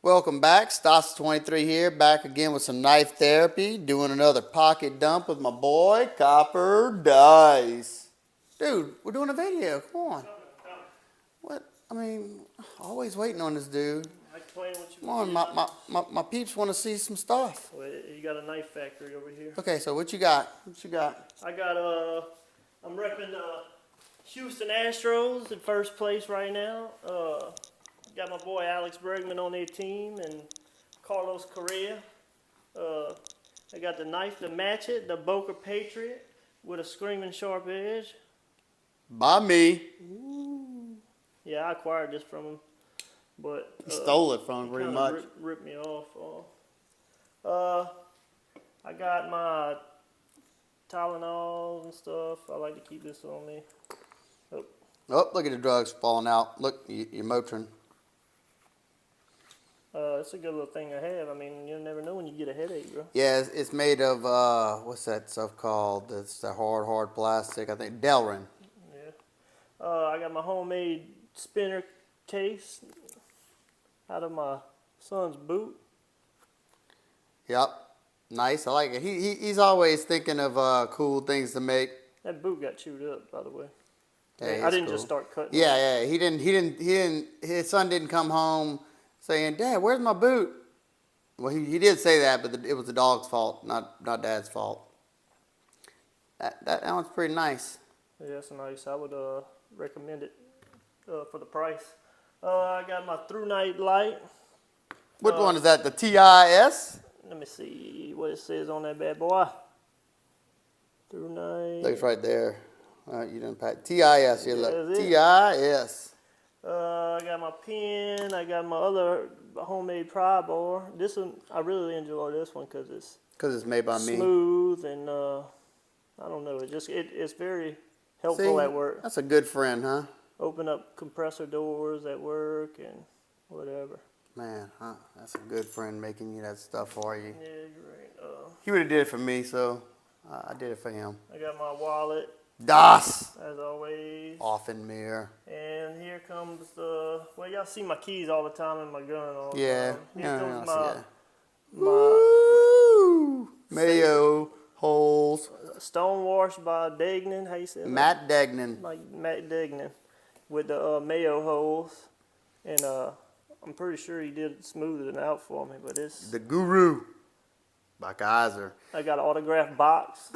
Welcome back. Stas23 here, back again with some knife therapy, doing another pocket dump with my boy, Copper Dice. Dude, we're doing a video. Come on. What? I mean, always waiting on this dude. Come on, my peeps want to see some stuff. Well, you got a knife factory over here. Okay, so what you got? What you got? I got I'm repping Houston Astros in first place right now. Got my boy Alex Bregman on their team and Carlos Correa. I got the knife to match it, the Boca Patriot with a screaming sharp edge. By me. Ooh. Yeah, I acquired this from him, but he stole it from him pretty much. Ripped me off. I got my Tylenol and stuff. I like to keep this on me. Oh, look at the drugs falling out. Look, you're Motrin. It's a good little thing to have. I mean, you never know when you get a headache, bro. Yeah, it's made of, what's that stuff called? It's the hard plastic. I think Delrin. Yeah. I got my homemade spinner case out of my son's boot. Yep. Nice. I like it. He's always thinking of cool things to make. That boot got chewed up, by the way. Yeah, I didn't cool. just start cutting. Yeah, yeah. He didn't. His son didn't come home saying, "Dad, where's my boot?" Well, he did say that, but it was the dog's fault, not Dad's fault. That one's pretty nice. Yeah, it's nice. I would recommend it for the price. I got my through night light. What one is that? The TIS? Let me see what it says on that bad boy. Through night. Looks right there. You didn't pack TIS. Here, look. TIS. I got my pen. I got my other homemade pry bar. This one, I really enjoy this one because it's made by me. Smooth and I don't know. It's very helpful at work. That's a good friend, huh? Open up compressor doors at work and whatever. Man, huh? That's a good friend making you that stuff for you. Yeah, you're right. He would have did it for me, so I did it for him. I got my wallet. Das! As always. Often mirror. And here comes well, y'all see my keys all the time and my gun all the time. Here comes my Woo! Mayo holes. Stone washed by Degnan. How you say it? Matt Degnan. Like Matt Degnan. With the mayo holes. And I'm pretty sure he did smooth it out for me, but it's... The Guru by Kaiser. I got an autographed box.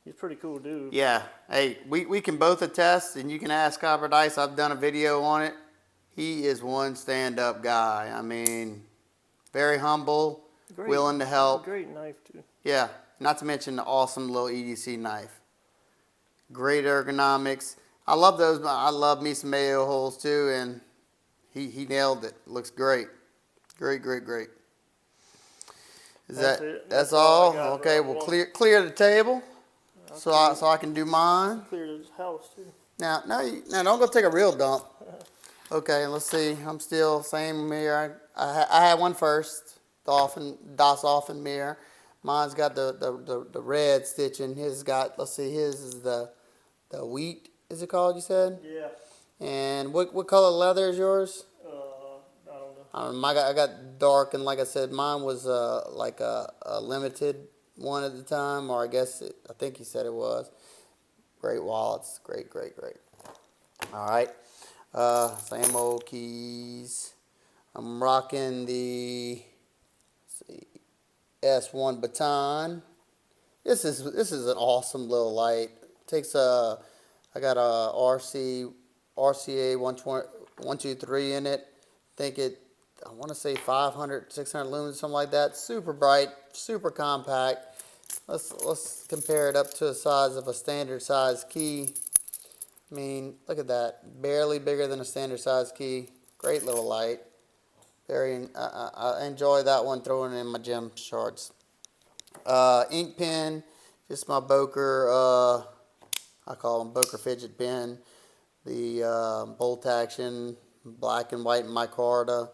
He's a pretty cool dude. Yeah. Hey, we can both attest, and you can ask Copper Dice. I've done a video on it. He is one stand-up guy. I mean, very humble, willing to help. Great knife, too. Yeah. Not to mention the awesome little EDC knife. Great ergonomics. I love those. I love me some mayo holes, too, and he nailed it. Looks great. Great. That's all? Okay, we'll clear the table. So I can do mine. Clear this house too. Now don't go take a real dump. Okay, let's see. I'm still same mirror. I had one first. Das Offen mirror. Mine's got the red stitching. His got, let's see, his is the wheat. Is it called? You said? Yeah. And what color leather is yours? I don't know. I got dark, and like I said, mine was like a limited one at the time, or I think he said it was. Great wallets, great. All right, same old keys. I'm rocking the S1 baton. This is an awesome little light. Takes I got a RCA 123 in it. I want to say 500, 600 lumens, something like that. Super bright, super compact. Let's compare it up to the size of a standard size key. I mean, look at that. Barely bigger than a standard size key. Great little light. I enjoy that one, throwing it in my gym shorts. Ink pen, just my Boker, I call them Boker Fidget pen. The bolt action, black and white micarta.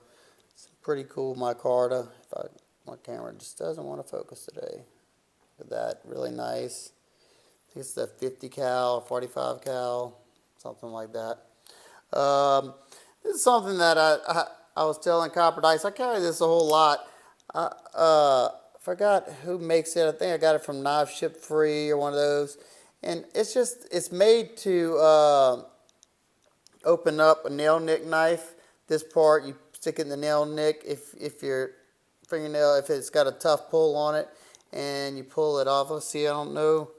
Pretty cool micarta. My camera just doesn't want to focus today. Look at that, really nice. I think it's the 50 cal, 45 cal, something like that. This is something that I was telling Copper Dice, I carry this a whole lot. I forgot who makes it. I think I got it from Knife Ship Free or one of those. And it's made to open up a nail nick knife. This part, you stick it in the nail nick if your fingernail, if it's got a tough pull on it, and you pull it off. Let's see, I don't know.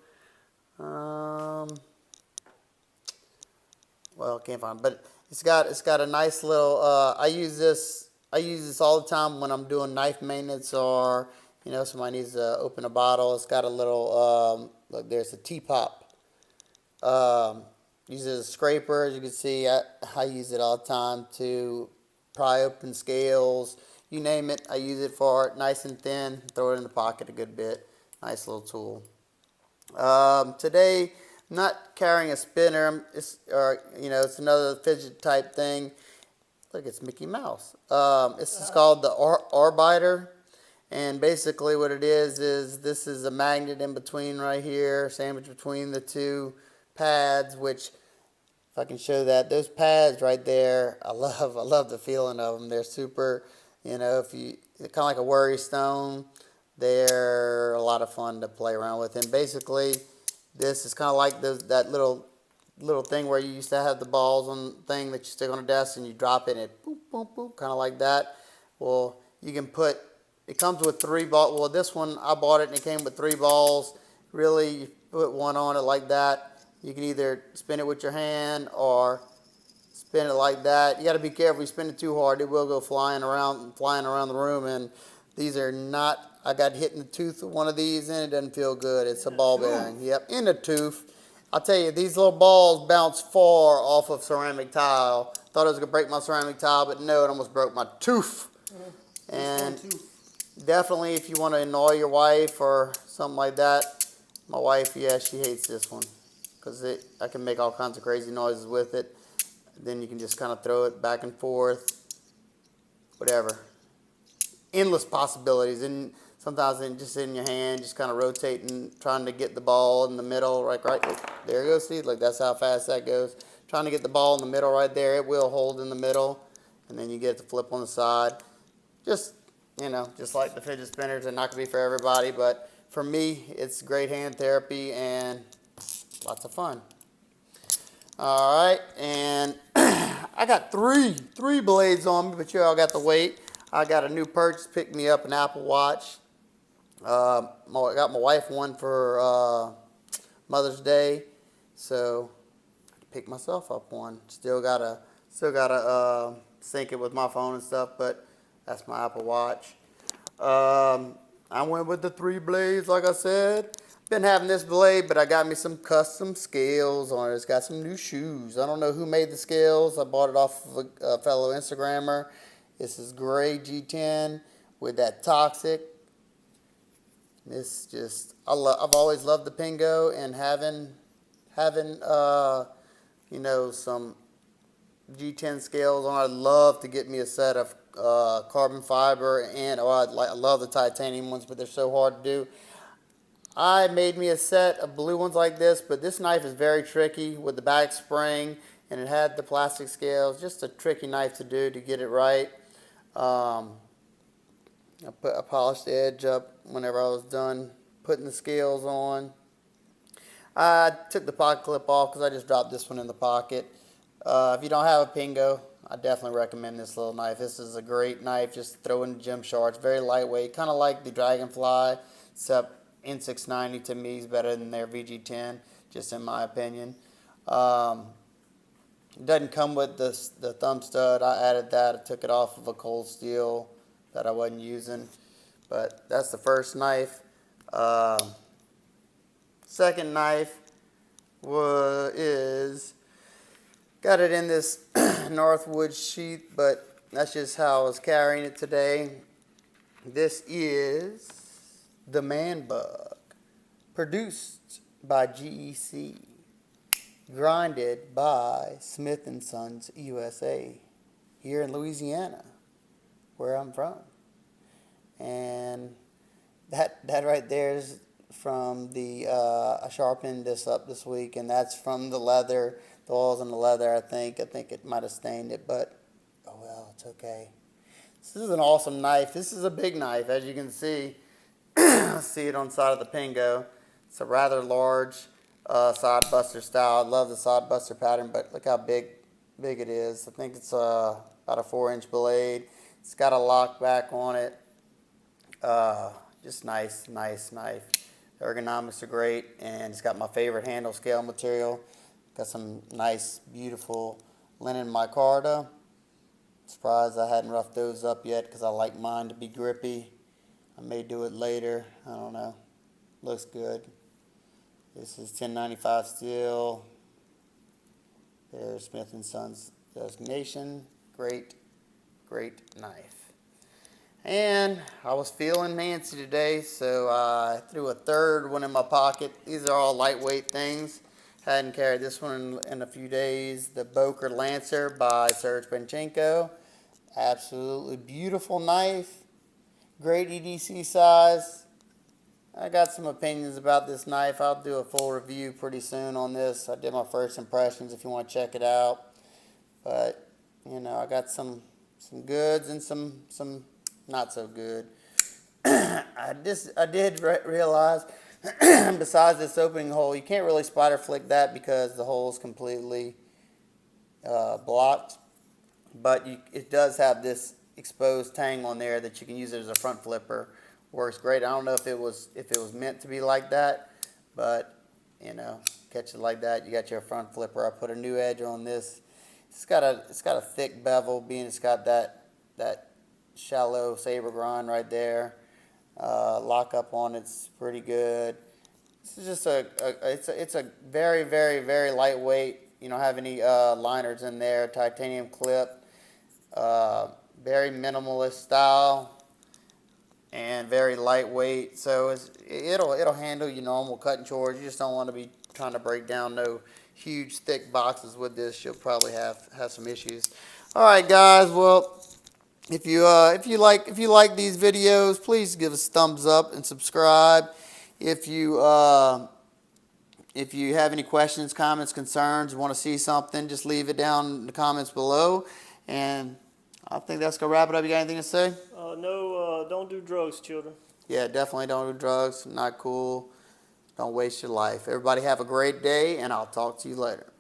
Well, I can't find it, but it's got a nice little. I use this all the time when I'm doing knife maintenance, or somebody needs to open a bottle. It's got a little look. There's a T-pop. Use it as a scraper. As you can see, I use it all the time to pry open scales. You name it, I use it for it. Nice and thin. Throw it in the pocket a good bit. Nice little tool. Today, I'm not carrying a spinner. It's another fidget type thing. Look, it's Mickey Mouse. This is called the Arbiter. And basically what it is this is a magnet in between right here, sandwiched between the two pads, which, if I can show that, those pads right there, I love the feeling of them. They're super, they're kind of like a worry stone. They're a lot of fun to play around with. And basically, this is kind of like that little thing where you used to have the balls on thing that you stick on a desk and you drop it and it boop, boop, boop, kind of like that. Well, you can put, it comes with 3 balls. Well, this one, I bought it and it came with 3 balls. Really, you put one on it like that. You can either spin it with your hand or spin it like that. You got to be careful. You spin it too hard, it will go flying around the room. And these are not. I got hit in the tooth with one of these, and it doesn't feel good. It's a ball bearing. Yep, in the tooth. I'll tell you, these little balls bounce far off of ceramic tile. Thought it was gonna break my ceramic tile, but no, it almost broke my tooth. And definitely, if you want to annoy your wife or something like that, my wife, yeah, she hates this one because I can make all kinds of crazy noises with it. Then you can just kind of throw it back and forth, whatever. Endless possibilities, and sometimes just in your hand, just kind of rotating, trying to get the ball in the middle, right there it goes. See, like that's how fast that goes. Trying to get the ball in the middle right there. It will hold in the middle, and then you get to flip on the side. Just like the fidget spinners, they're not gonna be for everybody, but for me, it's great hand therapy and lots of fun. All right, and I got three blades on me, but y'all got to wait. I got a new purchase, picked me up an Apple Watch. I got my wife one for Mother's Day, so I picked myself up one. Still gotta sync it with my phone and stuff, but that's my Apple Watch. I went with the 3 blades, like I said. Been having this blade, but I got me some custom scales on it. It's got some new shoes. I don't know who made the scales. I bought it off of a fellow Instagrammer. This is gray G10 with that toxic. This just, I've always loved the Pingo, and having some G10 scales on. I'd love to get me a set of carbon fiber, and I love the titanium ones, but they're so hard to do. I made me a set of blue ones like this, but this knife is very tricky with the back spring, and it had the plastic scales. Just a tricky knife to do to get it right. I polished the edge up whenever I was done putting the scales on. I took the pocket clip off because I just dropped this one in the pocket. If you don't have a Pingo, I definitely recommend this little knife. This is a great knife. Just throw in the gym shorts. Very lightweight, kind of like the Dragonfly, except N690 to me is better than their VG10, just in my opinion. It doesn't come with the thumb stud. I added that. I took it off of a cold steel that I wasn't using. But that's the first knife. Second knife is got it in this Northwood sheath, but that's just how I was carrying it today. This is the Man Bug, produced by GEC, grinded by Smith & Sons USA, here in Louisiana, where I'm from. And that right there is from I sharpened this up this week, and that's from the leather. The oil's in the leather, I think. I think it might have stained it, but oh well, It's okay. This is an awesome knife. This is a big knife, as you can see. See it on the side of the Pingo. It's a rather large side buster style. I love the side buster pattern, but look how big it is. I think it's about a 4-inch blade. It's got a lock back on it. Just nice knife. The ergonomics are great, and it's got my favorite handle scale material. Got some nice, beautiful linen micarta. Surprised I hadn't roughed those up yet because I like mine to be grippy. I may do it later. I don't know. Looks good. This is 1095 steel. There's Smith & Son's designation. Great knife. And I was feeling fancy today, so I threw a third one in my pocket. These are all lightweight things. Hadn't carried this one in a few days. The Boker Lancer by Serge Panchenko. Absolutely beautiful knife. Great EDC size. I got some opinions about this knife. I'll do a full review pretty soon on this. I did my first impressions if you want to check it out. But, you know, I got some goods and some not so good. I did realize, besides this opening hole, you can't really spider flick that because the hole is completely blocked. But it does have this exposed tang on there that you can use it as a front flipper. Works great. I don't know if it was meant to be like that, but you know, catch it like that, you got your front flipper. I put a new edge on this. It's got a thick bevel, being it's got that shallow saber grind right there. Lock up on it's pretty good. This is just it's a very lightweight. You don't have any liners in there. Titanium clip. Very minimalist style and very lightweight, so it'll handle your normal cutting chores. You just don't want to be trying to break down no huge thick boxes with this. You'll probably have some issues. All right, guys. Well, if you like these videos, please give us a thumbs up and subscribe. If you have any questions, comments, concerns, want to see something, just leave it down in the comments below. And I think that's going to wrap it up. You got anything to say? No, don't do drugs, children. Yeah, definitely don't do drugs. Not cool. Don't waste your life. Everybody have a great day, and I'll talk to you later.